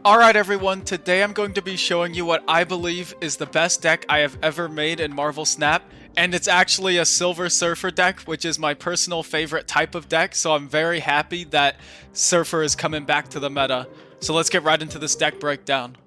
Alright everyone, today I'm going to be showing you what I believe is the best deck I have ever made in Marvel Snap, and it's actually a Silver Surfer deck, which is my personal favorite type of deck, so I'm very happy that Surfer is coming back to the meta. So let's get right into this deck breakdown.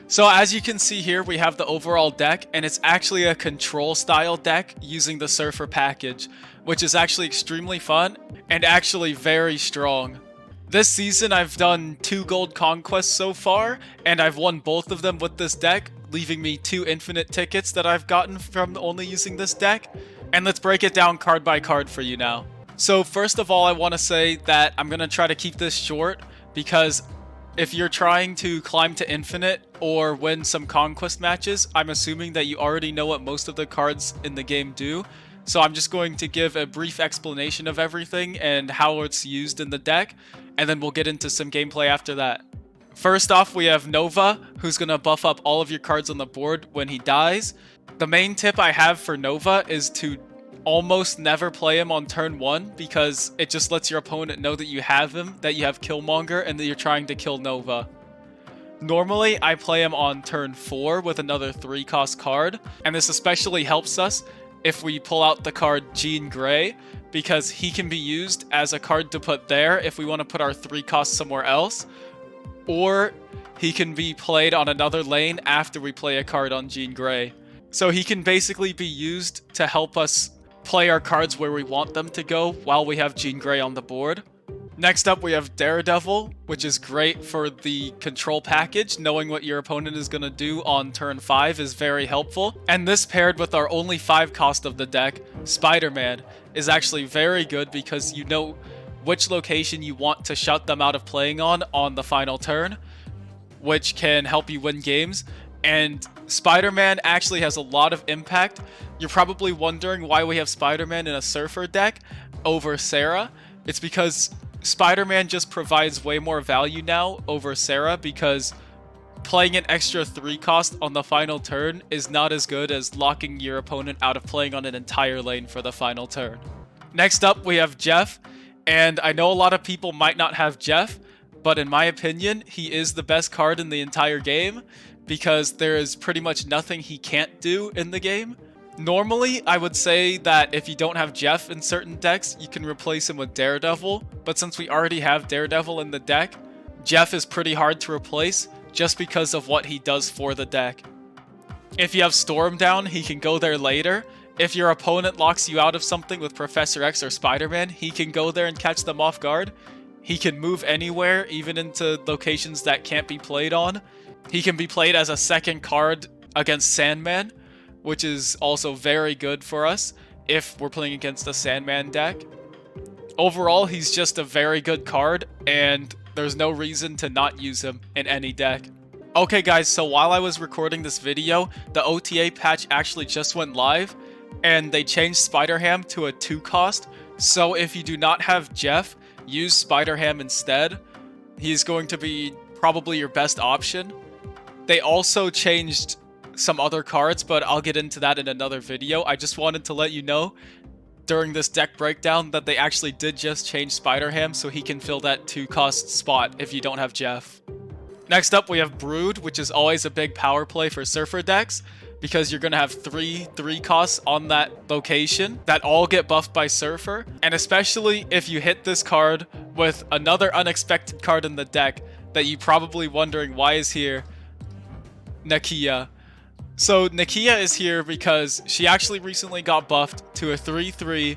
So as you can see here, we have the overall deck, and it's actually a control style deck using the Surfer package, which is actually extremely fun and actually very strong. This season I've done 2 gold conquests so far, and I've won both of them with this deck, leaving me 2 infinite tickets that I've gotten from only using this deck. And let's break it down card by card for you now. So first of all, I want to say that I'm going to try to keep this short, because if you're trying to climb to infinite or win some conquest matches, I'm assuming that you already know what most of the cards in the game do. So I'm just going to give a brief explanation of everything and how it's used in the deck, and then we'll get into some gameplay after that. First off, we have Nova, who's going to buff up all of your cards on the board when he dies. The main tip I have for Nova is to almost never play him on turn 1, because it just lets your opponent know that you have him, that you have Killmonger, and that you're trying to kill Nova. Normally, I play him on turn 4 with another 3-cost card, and this especially helps us if we pull out the card Jean Grey, because he can be used as a card to put there if we want to put our 3-cost somewhere else, or he can be played on another lane after we play a card on Jean Grey. So he can basically be used to help us play our cards where we want them to go while we have Jean Grey on the board. Next up, we have Daredevil, which is great for the control package. Knowing what your opponent is going to do on turn 5 is very helpful. And this paired with our only 5 cost of the deck, Spider-Man, is actually very good, because you know which location you want to shut them out of playing on the final turn, which can help you win games. And Spider-Man actually has a lot of impact. You're probably wondering why we have Spider-Man in a Surfer deck over Sarah. It's because Spider-Man just provides way more value now over Sarah, because playing an extra 3 cost on the final turn is not as good as locking your opponent out of playing on an entire lane for the final turn. Next up, we have Jeff, and I know a lot of people might not have Jeff, but in my opinion, he is the best card in the entire game, because there is pretty much nothing he can't do in the game. Normally, I would say that if you don't have Jeff in certain decks, you can replace him with Daredevil, but since we already have Daredevil in the deck, Jeff is pretty hard to replace just because of what he does for the deck. If you have Storm down, he can go there later. If your opponent locks you out of something with Professor X or Spider-Man, he can go there and catch them off guard. He can move anywhere, even into locations that can't be played on. He can be played as a second card against Sandman, which is also very good for us if we're playing against a Sandman deck. Overall, he's just a very good card, and there's no reason to not use him in any deck. Okay guys, so while I was recording this video, the OTA patch actually just went live, and they changed Spider-Ham to a 2-cost, so if you do not have Jeff, use Spider-Ham instead. He's going to be probably your best option. They also changed some other cards, but I'll get into that in another video. I just wanted to let you know during this deck breakdown that they actually did just change Spider-Ham, so he can fill that 2-cost spot if you don't have Jeff. Next up, we have Brood, which is always a big power play for Surfer decks, because you're going to have 3 costs on that location that all get buffed by Surfer. And especially if you hit this card with another unexpected card in the deck that you're probably wondering why is here, Nakia. So Nakia is here because she actually recently got buffed to a 3/3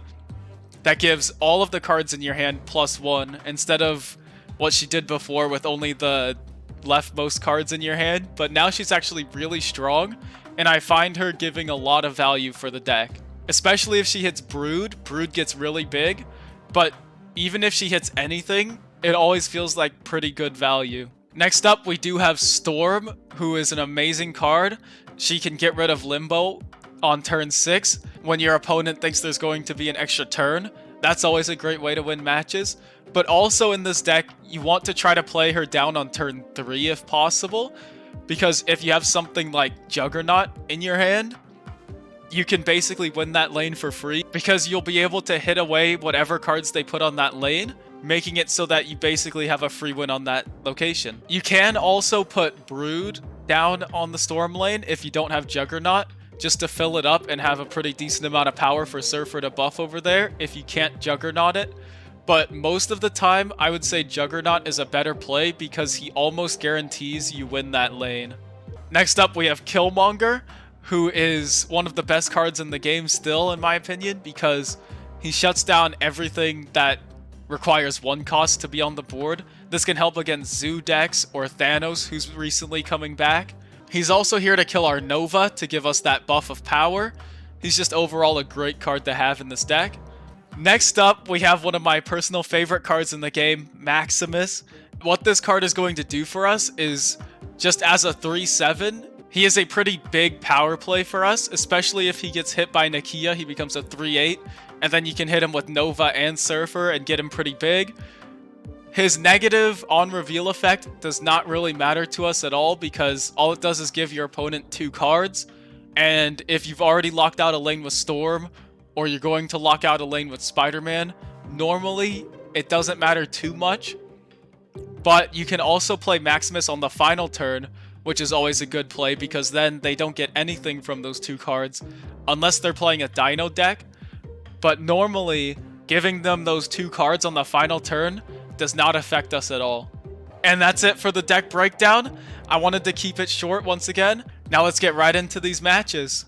that gives all of the cards in your hand +1 instead of what she did before with only the leftmost cards in your hand. But now she's actually really strong, and I find her giving a lot of value for the deck. Especially if she hits Brood. Brood gets really big, but even if she hits anything, it always feels like pretty good value. Next up, we do have Storm, who is an amazing card. She can get rid of Limbo on turn 6 when your opponent thinks there's going to be an extra turn. That's always a great way to win matches. But also in this deck, you want to try to play her down on turn 3 if possible, because if you have something like Juggernaut in your hand, you can basically win that lane for free, because you'll be able to hit away whatever cards they put on that lane, making it so that you basically have a free win on that location. You can also put Brood down on the Storm lane if you don't have Juggernaut, just to fill it up and have a pretty decent amount of power for Surfer to buff over there if you can't Juggernaut it. But most of the time, I would say Juggernaut is a better play because he almost guarantees you win that lane. Next up, we have Killmonger, who is one of the best cards in the game still, in my opinion, because he shuts down everything that requires 1 cost to be on the board. This can help against Zoo decks or Thanos, who's recently coming back. He's also here to kill our Nova to give us that buff of power. He's just overall a great card to have in this deck. Next up, we have one of my personal favorite cards in the game, Maximus. What this card is going to do for us is, just as a 3/7, he is a pretty big power play for us, especially if he gets hit by Nakia, he becomes a 3/8, and then you can hit him with Nova and Surfer and get him pretty big. His negative on reveal effect does not really matter to us at all because all it does is give your opponent 2 cards, and if you've already locked out a lane with Storm, or you're going to lock out a lane with Spider-Man, normally it doesn't matter too much. But you can also play Maximus on the final turn, which is always a good play because then they don't get anything from those 2 cards unless they're playing a Dino deck. But normally, giving them those 2 cards on the final turn does not affect us at all. And that's it for the deck breakdown. I wanted to keep it short once again. Now let's get right into these matches.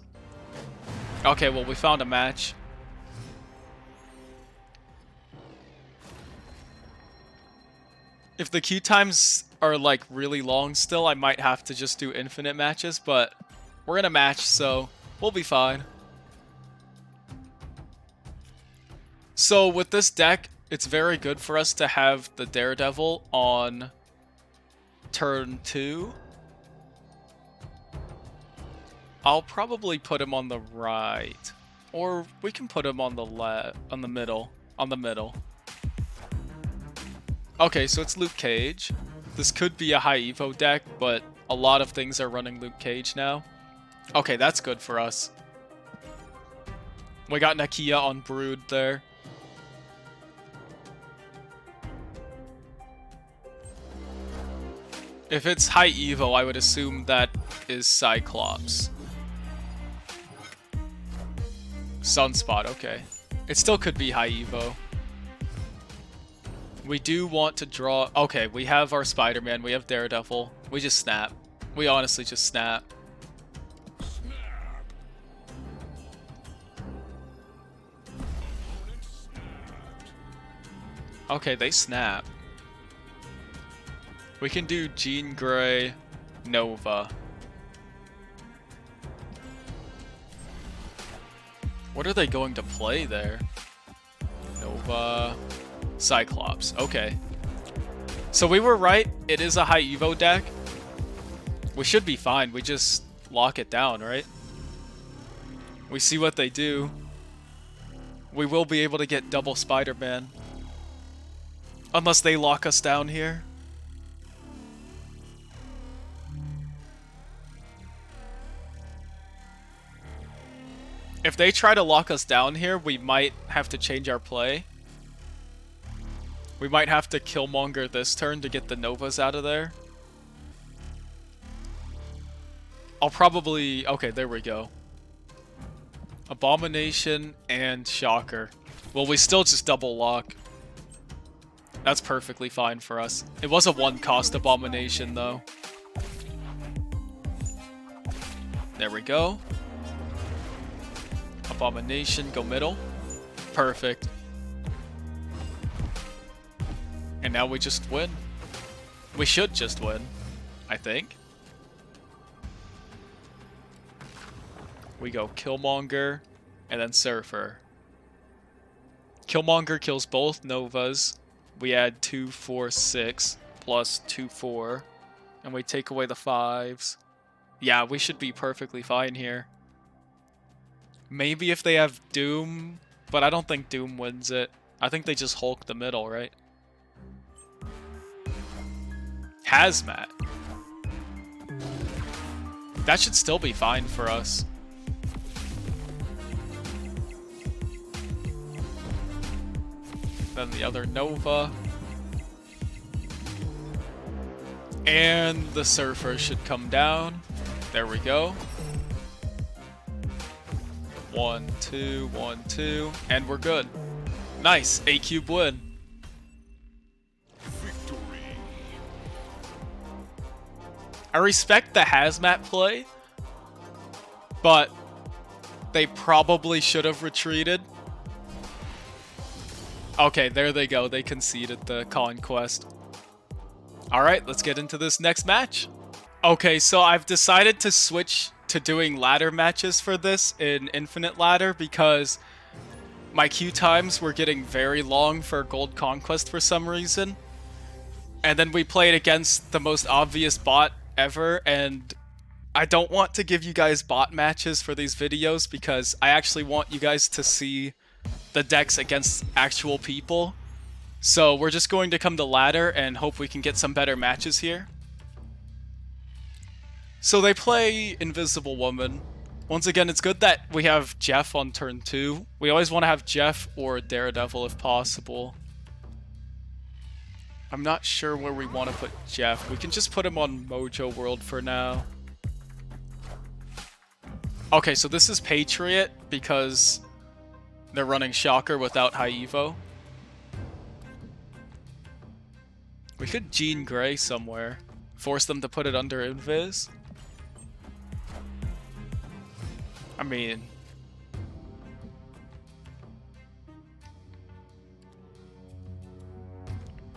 Okay, well, we found a match. If the queue times are like really long still, I might have to just do infinite matches, but we're in a match, so we'll be fine. So with this deck, it's very good for us to have the Daredevil on turn 2. I'll probably put him on the right, or we can put him on the left, on the middle. Okay, so it's Luke Cage. This could be a high Evo deck, but a lot of things are running Luke Cage now. Okay, that's good for us. We got Nakia on Brood there. If it's high Evo, I would assume that is Cyclops. Sunspot, okay. It still could be high Evo. We do want to draw... Okay, we have our Spider-Man, we have Daredevil. We just snap. We honestly just snap. Okay, they snap. We can do Jean Grey, Nova. What are they going to play there? Nova, Cyclops. Okay. So we were right. It is a high Evo deck. We should be fine. We just lock it down, right? We see what they do. We will be able to get double Spider-Man. Unless they lock us down here. If they try to lock us down here, we might have to change our play. We might have to Killmonger this turn to get the Novas out of there. I'll probably... Okay, there we go. Abomination and Shocker. Well, we still just double lock. That's perfectly fine for us. It was a 1-cost Abomination, though. There we go. Abomination, go middle. Perfect. And now we just win. We should just win, I think. We go Killmonger and then Surfer. Killmonger kills both Novas. We add 2, 4, 6 plus 2, 4. And we take away the 5s. Yeah, we should be perfectly fine here. Maybe if they have Doom, but I don't think Doom wins it. I think they just Hulk the middle, right? Hazmat. That should still be fine for us. then the other Nova. And the Surfer should come down. There we go. 1, 2, 1, 2, and we're good. Nice, 8-cube win. Victory. I respect the Hazmat play, but they probably should have retreated. Okay, there they go. They conceded the conquest. Alright, let's get into this next match. Okay, so I've decided to switch to doing ladder matches for this in Infinite Ladder because my queue times were getting very long for Gold Conquest for some reason. And then we played against the most obvious bot ever, and I don't want to give you guys bot matches for these videos because I actually want you guys to see the decks against actual people. So we're just going to come to ladder and hope we can get some better matches here. So they play Invisible Woman. Once again, it's good that we have Jeff on turn 2. We always want to have Jeff or Daredevil if possible. I'm not sure where we want to put Jeff. We can just put him on Mojo World for now. Okay, so this is Patriot because they're running Shocker without High Evo. We could Jean Grey somewhere. Force them to put it under Invis. I mean...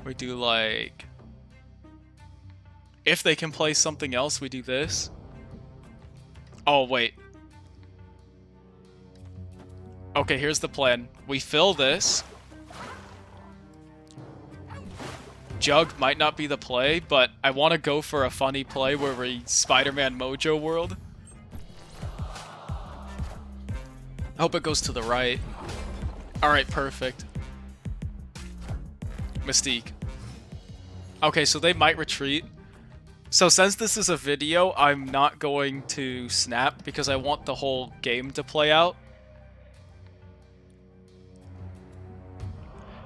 we do like... if they can play something else, we do this. Oh, wait. Okay, here's the plan. We fill this. Jug might not be the play, but I want to go for a funny play where we Spider-Man Mojo World. I hope it goes to the right. Alright, perfect. Mystique. Okay, so they might retreat. So since this is a video, I'm not going to snap because I want the whole game to play out.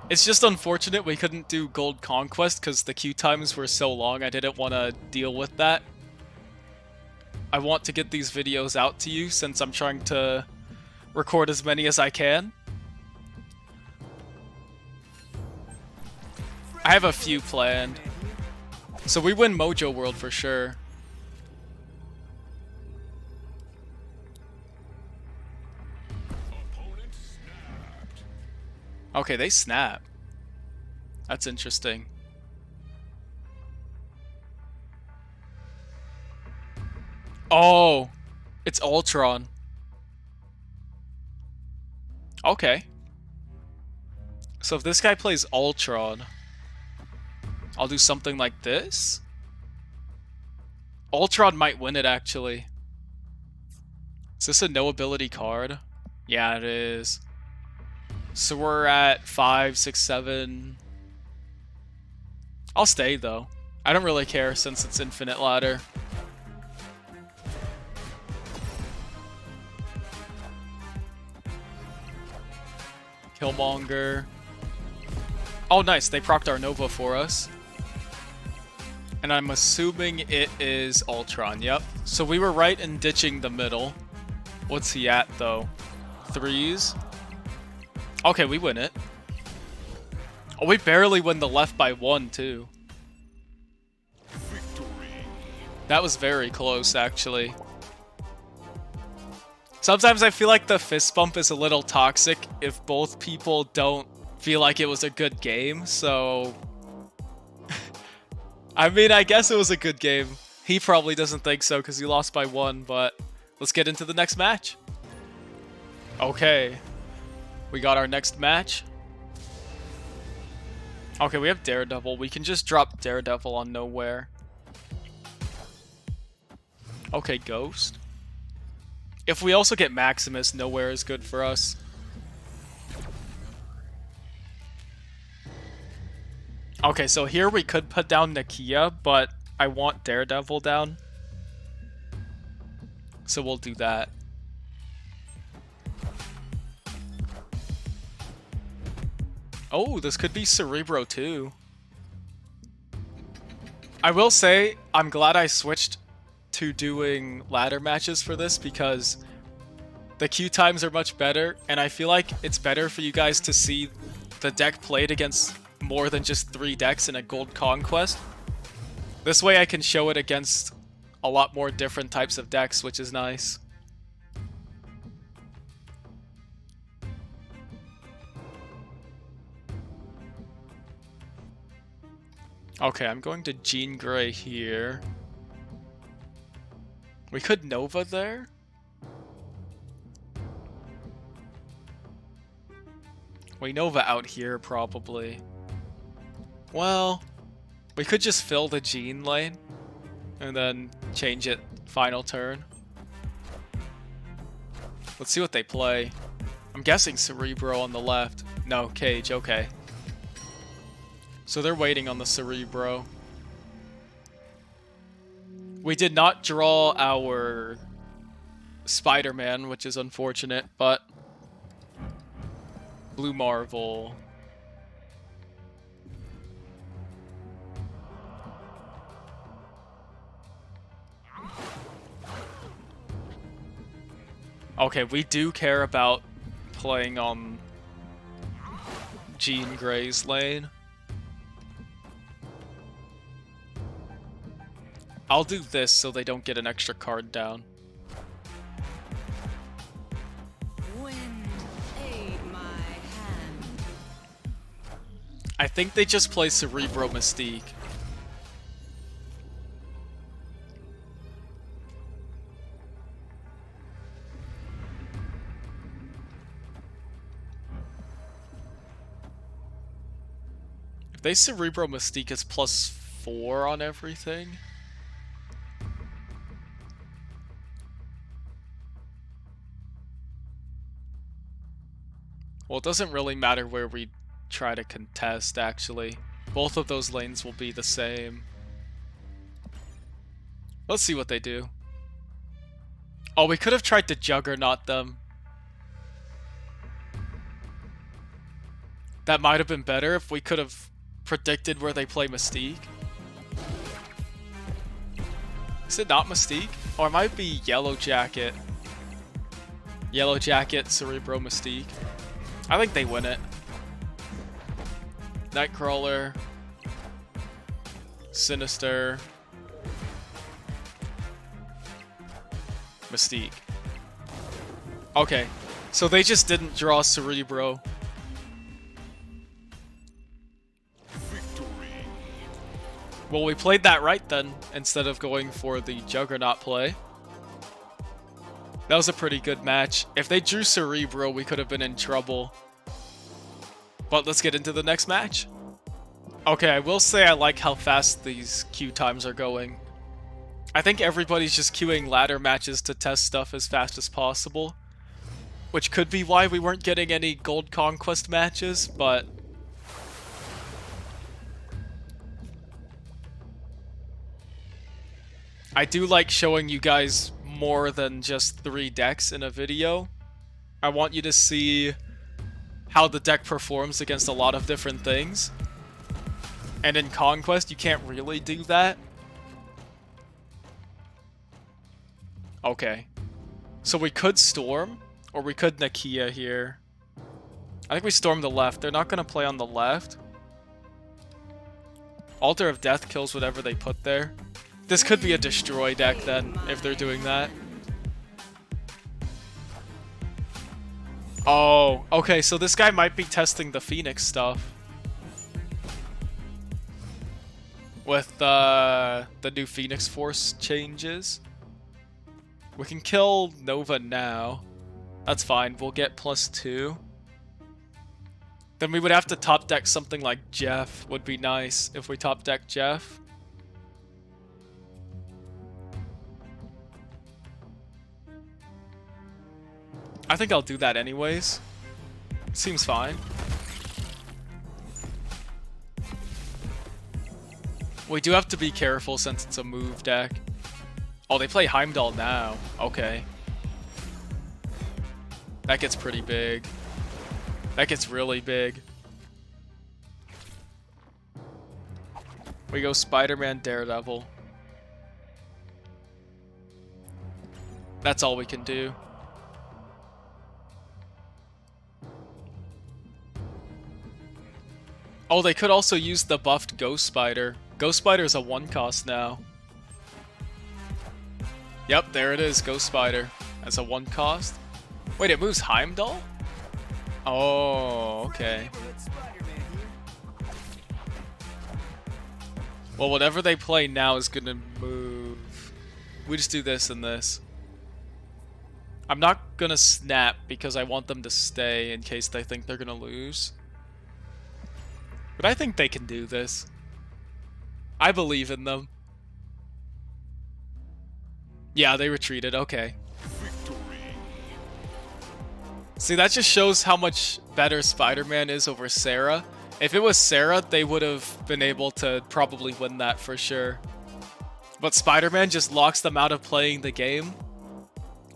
It's just unfortunate we couldn't do Gold Conquest because the queue times were so long. I didn't want to deal with that. I want to get these videos out to you since I'm trying to record as many as I can. I have a few planned. So we win Mojo World for sure. Okay, they snap. That's interesting. Oh, it's Ultron. Okay. So if this guy plays Ultron, I'll do something like this. Ultron might win it, actually. Is this a no ability card? Yeah, it is. So we're at 5, 6, 7. I'll stay, though. I don't really care since it's Infinite Ladder. Killmonger. Oh, nice. They procced our Nova for us. And I'm assuming it is Ultron. Yep. So we were right in ditching the middle. What's he at, though? 3s? Okay, we win it. Oh, we barely win the left by 1, too. Victory. That was very close, actually. Sometimes I feel like the fist bump is a little toxic if both people don't feel like it was a good game, so... I mean, I guess it was a good game. He probably doesn't think so because he lost by 1, but let's get into the next match. Okay. We got our next match. Okay, we have Daredevil. We can just drop Daredevil on nowhere. Okay, Ghost. If we also get Maximus, nowhere is good for us. Okay, so here we could put down Nakia, but I want Daredevil down. So we'll do that. Oh, this could be Cerebro too. I will say, I'm glad I switched to doing ladder matches for this because the queue times are much better, and I feel like it's better for you guys to see the deck played against more than just 3 decks in a gold conquest. This way I can show it against a lot more different types of decks, which is nice. Okay, I'm going to Jean Grey here. We could Nova there. We Nova out here, probably. Well, we could just fill the Jean lane and then change it final turn. Let's see what they play. I'm guessing Cerebro on the left. No, Cage, okay. So they're waiting on the Cerebro. We did not draw our Spider-Man, which is unfortunate, but Blue Marvel. Okay, we do care about playing on Jean Grey's lane. I'll do this so they don't get an extra card down. I think they just play Cerebro Mystique. If they Cerebro Mystique, it's +4 on everything. Well, it doesn't really matter where we try to contest, actually. Both of those lanes will be the same. Let's see what they do. Oh, we could have tried to Juggernaut them. That might have been better if we could have predicted where they play Mystique. Is it not Mystique? Or it might be Yellow Jacket. Yellow Jacket, Cerebro Mystique. I think they win it. Nightcrawler. Sinister. Mystique. Okay, so they just didn't draw Cerebro. Victory. Well, we played that right then, instead of going for the Juggernaut play. That was a pretty good match. If they drew Cerebro, we could have been in trouble. But let's get into the next match. Okay, I will say I like how fast these queue times are going. I think everybody's just queuing ladder matches to test stuff as fast as possible. Which could be why we weren't getting any Gold Conquest matches, but... I do like showing you guys more than just 3 decks in a video. I want you to see how the deck performs against a lot of different things. And in Conquest, you can't really do that. Okay. So we could Storm, or we could Nakia here. I think we Storm the left. They're not going to play on the left. Altar of Death kills whatever they put there. This could be a Destroy deck then, if they're doing that. Oh, okay, so this guy might be testing the Phoenix stuff. With the new Phoenix Force changes. We can kill Nova now. That's fine, we'll get +2. Then we would have to top deck something like Jeff. Would be nice if we top deck Jeff. I think I'll do that anyways. Seems fine. We do have to be careful since it's a move deck. Oh, they play Heimdall now. Okay. That gets pretty big. That gets really big. We go Spider-Man, Daredevil. That's all we can do. Oh, they could also use the buffed Ghost Spider. Ghost Spider is a 1-cost now. Yep, there it is, Ghost Spider. As a 1-cost. Wait, it moves Heimdall? Oh, okay. Well, whatever they play now is gonna move. We just do this and this. I'm not gonna snap because I want them to stay in case they think they're gonna lose. But I think they can do this. I believe in them. Yeah, they retreated, okay. See, that just shows how much better Spider-Man is over Sarah. If it was Sarah, they would have been able to probably win that for sure. But Spider-Man just locks them out of playing the game.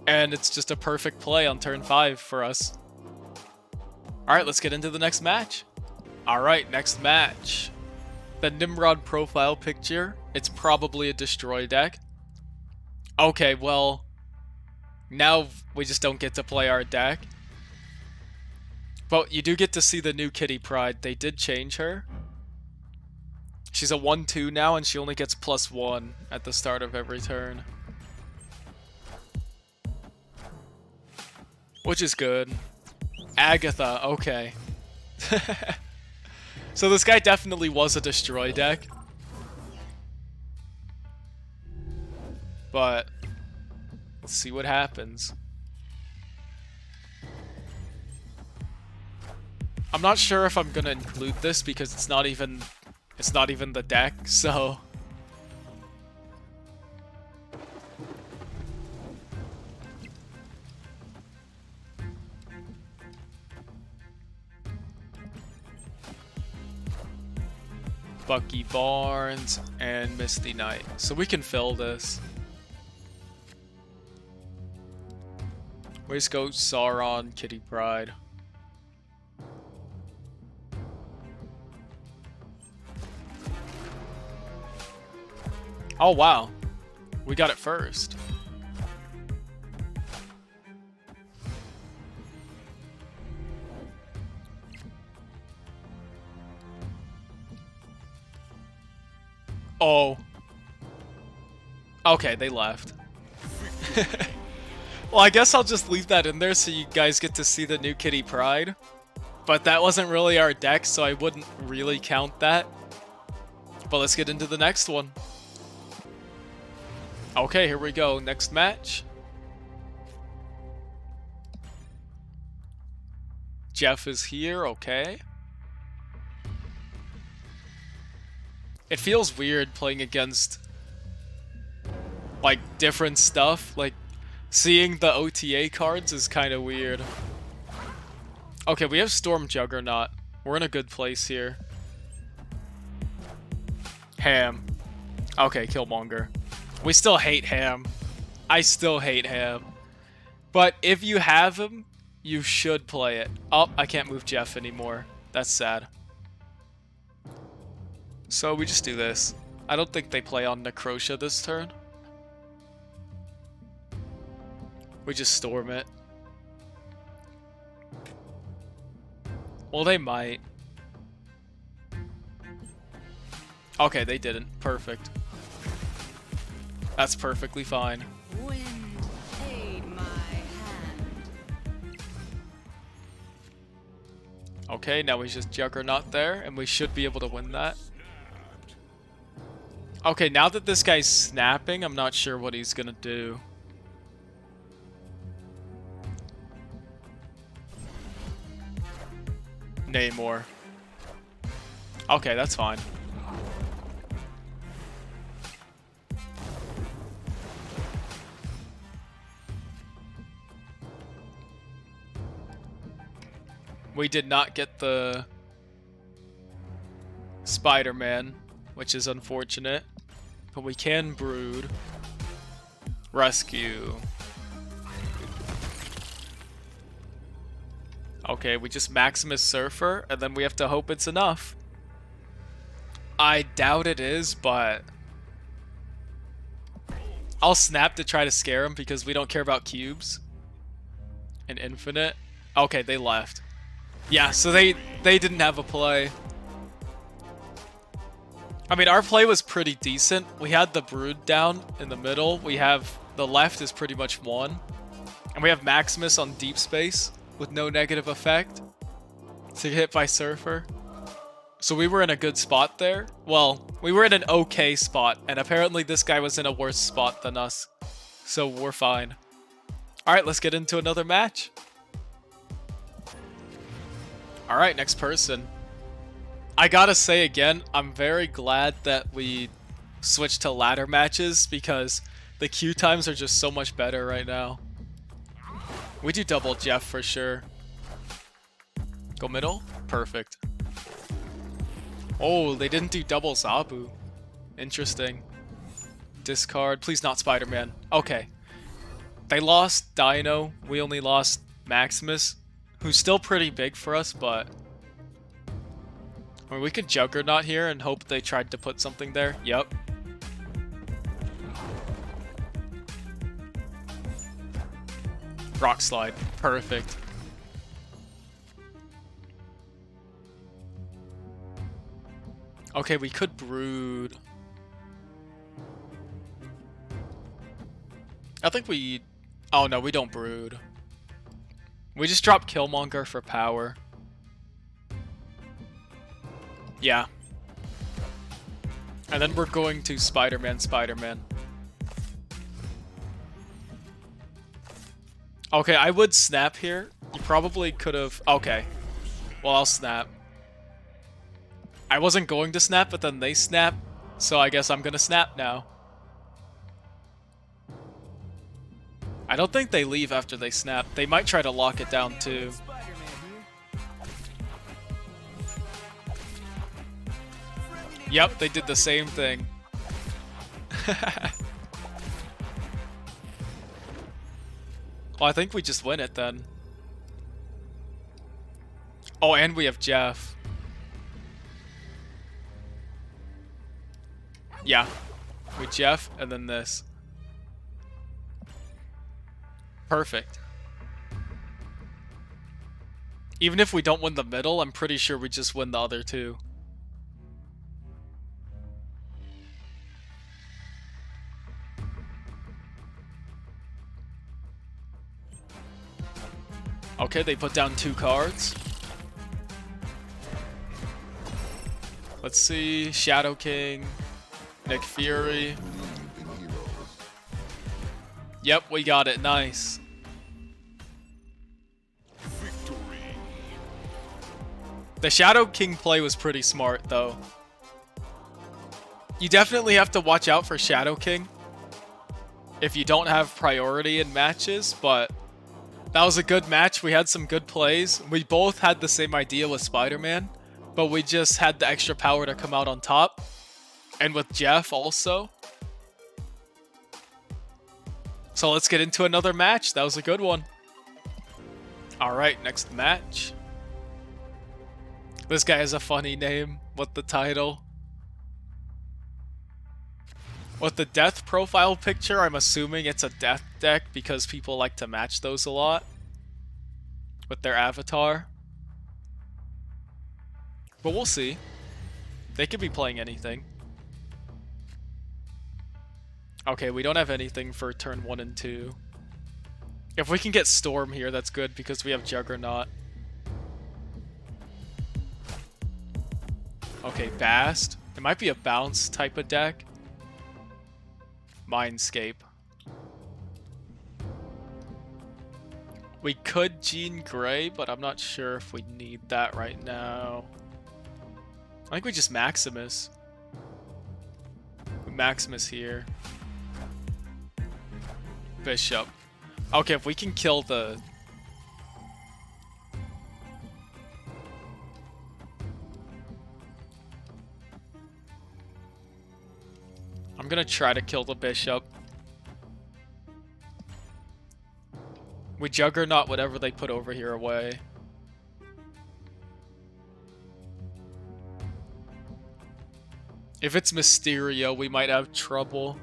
And it's just a perfect play on turn 5 for us. Alright, let's get into the next match. Alright, next match. The Nimrod profile picture. It's probably a destroy deck. Okay, well, now we just don't get to play our deck. But you do get to see the new Kitty Pryde. They did change her. She's a 1/2 now, and she only gets +1 at the start of every turn. Which is good. Agatha, okay. So this guy definitely was a destroy deck. But let's see what happens. I'm not sure if I'm gonna include this because it's not even the deck, so Bucky Barnes and Misty Knight. So we can fill this. We just go Sauron, Kitty Pryde. Oh wow, we got it first. Oh. Okay, they left. Well, I guess I'll just leave that in there so you guys get to see the new Kitty Pryde. But that wasn't really our deck, so I wouldn't really count that. But let's get into the next one. Okay, here we go. Next match. Jeff is here, okay. It feels weird playing against like different stuff. Like seeing the OTA cards is kind of weird. Okay, we have Storm Juggernaut. We're in a good place here. Ham. Okay, Killmonger. We still hate Ham. I still hate Ham. But if you have him, you should play it. Oh, I can't move Jeff anymore. That's sad. So we just do this. I don't think they play on Necrotia this turn. We just storm it. Well, they might. Okay, they didn't. Perfect. That's perfectly fine. Wind aid my hand. Okay, now we just Juggernaut there, and we should be able to win that. Okay, now that this guy's snapping, I'm not sure what he's gonna do. Namor. Okay, that's fine. We did not get the Spider-Man, which is unfortunate. But we can Brood. Rescue. Okay, we just Maximus Surfer, and then we have to hope it's enough. I doubt it is, but I'll snap to try to scare him because we don't care about cubes. And infinite. Okay, they left. Yeah, so they didn't have a play. I mean, our play was pretty decent. We had the Brood down in the middle. We have the left is pretty much won. And we have Maximus on deep space with no negative effect to get hit by Surfer. So we were in a good spot there. Well, we were in an okay spot, and apparently this guy was in a worse spot than us. So we're fine. Alright, let's get into another match. Alright, next person. I gotta say again, I'm very glad that we switched to ladder matches because the queue times are just so much better right now. We do double Jeff for sure. Go middle? Perfect. Oh, they didn't do double Zabu. Interesting. Discard. Please not Spider-Man. Okay. They lost Dino. We only lost Maximus, who's still pretty big for us, but I mean, we could Juggernaut here and hope they tried to put something there. Yep. Rock Slide. Perfect. Okay, we could Brood. I think we... Oh no, we don't Brood. We just drop Killmonger for power. Yeah. And then we're going to Spider-Man, Spider-Man. Okay, I would snap here. You probably could have... Okay. Well, I'll snap. I wasn't going to snap, but then they snap. So I guess I'm gonna snap now. I don't think they leave after they snap. They might try to lock it down too. Yep, they did the same thing. Well, I think we just win it then. Oh, and we have Jeff. Yeah. We Jeff, and then this. Perfect. Even if we don't win the middle, I'm pretty sure we just win the other two. Okay, they put down 2 cards. Let's see. Shadow King. Nick Fury. Yep, we got it. Nice. The Shadow King play was pretty smart, though. You definitely have to watch out for Shadow King if you don't have priority in matches, but that was a good match. We had some good plays. We both had the same idea with Spider-Man, but we just had the extra power to come out on top. And with Jeff also. So let's get into another match. That was a good one. Alright, next match. This guy has a funny name with the title. With the death profile picture, I'm assuming it's a death deck because people like to match those a lot with their avatar. But we'll see. They could be playing anything. Okay, we don't have anything for turn 1 and 2. If we can get Storm here, that's good because we have Juggernaut. Okay, Bast. It might be a bounce type of deck. Mindscape. We could Jean Grey, but I'm not sure if we need that right now. I think we just Maximus. Maximus here. Bishop. Okay, if we can kill the... I'm gonna try to kill the Bishop. We Juggernaut whatever they put over here away. If it's Mysterio, we might have trouble.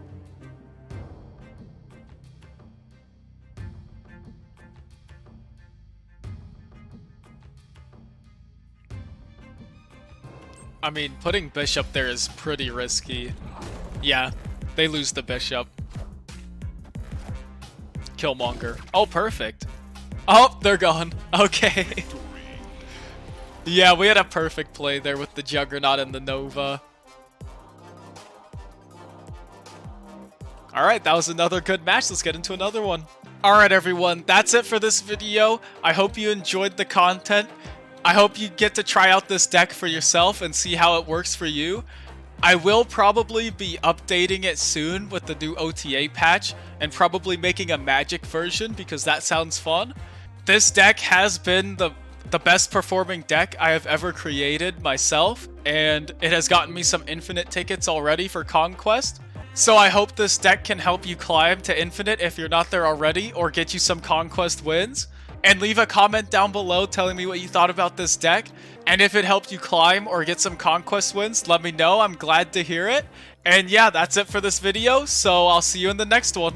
I mean, putting Bishop there is pretty risky. Yeah, they lose the Bishop. Killmonger. Oh, perfect. Oh, they're gone. Okay. Yeah, we had a perfect play there with the Juggernaut and the Nova. Alright, that was another good match. Let's get into another one. Alright everyone, that's it for this video. I hope you enjoyed the content. I hope you get to try out this deck for yourself and see how it works for you. I will probably be updating it soon with the new OTA patch and probably making a Magik version because that sounds fun. This deck has been the best performing deck I have ever created myself, and it has gotten me some infinite tickets already for Conquest. So I hope this deck can help you climb to infinite if you're not there already, or get you some Conquest wins. And leave a comment down below telling me what you thought about this deck. And if it helped you climb or get some Conquest wins, let me know. I'm glad to hear it. And yeah, that's it for this video, so I'll see you in the next one.